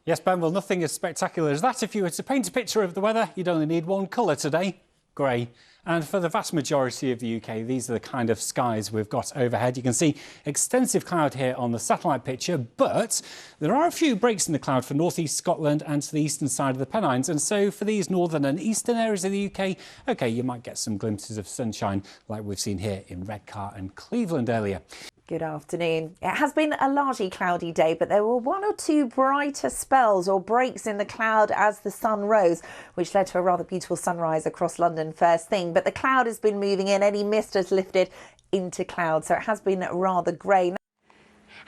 Yes, Ben, well, nothing as spectacular as that. If you were to paint a picture of the weather, you'd only need one colour today, grey. And for the vast majority of the UK, these are the kind of skies we've got overhead. You can see extensive cloud here on the satellite picture, but there are a few breaks in the cloud for northeast Scotland and to the eastern side of the Pennines. And so for these northern and eastern areas of the UK, OK, you might get some glimpses of sunshine like we've seen here in Redcar and Cleveland earlier. Good afternoon. It has been a largely cloudy day, but there were one or two brighter spells or breaks in the cloud as the sun rose, which led to a rather beautiful sunrise across London first thing. But the cloud has been moving in. Any mist has lifted into cloud, so it has been rather grey.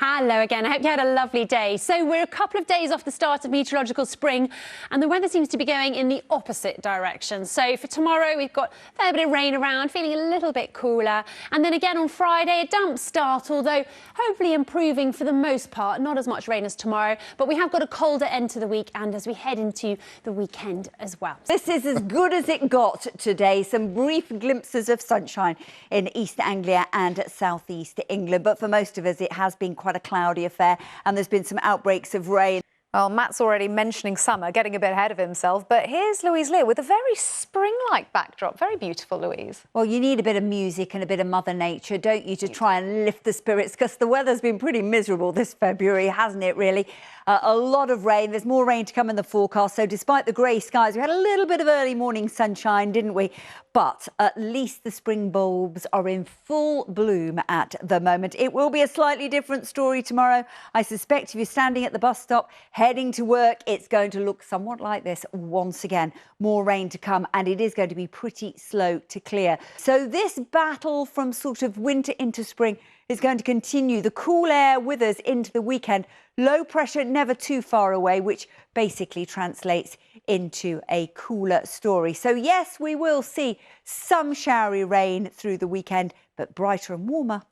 Hello again. I hope you had a lovely day. So we're a couple of days off the start of meteorological spring and the weather seems to be going in the opposite direction. So for tomorrow we've got a fair bit of rain around, feeling a little bit cooler. And then again on Friday, a damp start, although hopefully improving for the most part. Not as much rain as tomorrow, but we have got a colder end to the week and as we head into the weekend as well. This is as good as it got today. Some brief glimpses of sunshine in East Anglia and South East England. But for most of us, it has been quite a cloudy affair and there's been some outbreaks of rain. Well, Matt's already mentioning summer, getting a bit ahead of himself, but here's Louise Lear with a very spring-like backdrop. Very beautiful, Louise. Well, you need a bit of music and a bit of Mother Nature, don't you, to try and lift the spirits, because the weather's been pretty miserable this February, hasn't it, really? A lot of rain. There's more rain to come in the forecast, so despite the grey skies, we had a little bit of early morning sunshine, didn't we? But at least the spring bulbs are in full bloom at the moment. It will be a slightly different story tomorrow. I suspect if you're standing at the bus stop, heading to work, it's going to look somewhat like this once again. More rain to come, and it is going to be pretty slow to clear. So this battle from sort of winter into spring is going to continue. The cool air with us into the weekend. Low pressure never too far away, which basically translates into a cooler story. So yes, we will see some showery rain through the weekend, but brighter and warmer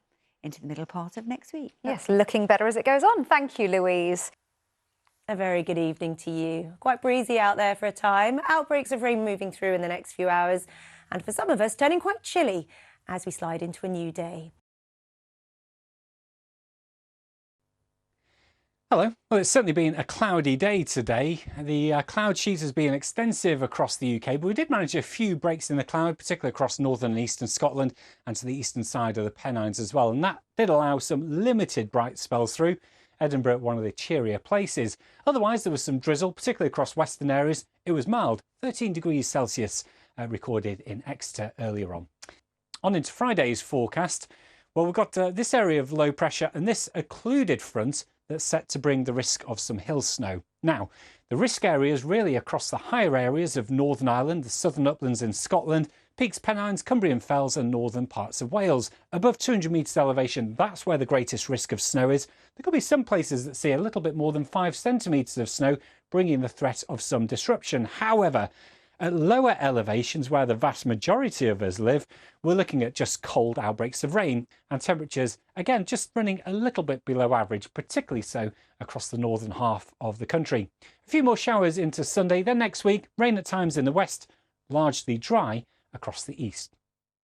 into the middle part of next week. Yes, looking better as it goes on. Thank you, Louise. A very good evening to you. Quite breezy out there for a time. Outbreaks of rain moving through in the next few hours. And for some of us, turning quite chilly as we slide into a new day. Hello. Well, it's certainly been a cloudy day today. The cloud sheet has been extensive across the UK, but we did manage a few breaks in the cloud, particularly across northern and eastern Scotland and to the eastern side of the Pennines as well. And that did allow some limited bright spells through. Edinburgh, one of the cheerier places. Otherwise, there was some drizzle, particularly across western areas. It was mild, 13 degrees Celsius recorded in Exeter earlier on. On into Friday's forecast. Well, we've got this area of low pressure and this occluded front that's set to bring the risk of some hill snow. Now, the risk area is really across the higher areas of Northern Ireland, the southern uplands in Scotland, Peaks, Pennines, Cumbrian Fells and northern parts of Wales. Above 200 metres elevation, that's where the greatest risk of snow is. There could be some places that see a little bit more than 5 centimetres of snow, bringing the threat of some disruption. However, at lower elevations, where the vast majority of us live, we're looking at just cold outbreaks of rain and temperatures, again, just running a little bit below average, particularly so across the northern half of the country. A few more showers into Sunday, then next week, rain at times in the west, largely dry across the east.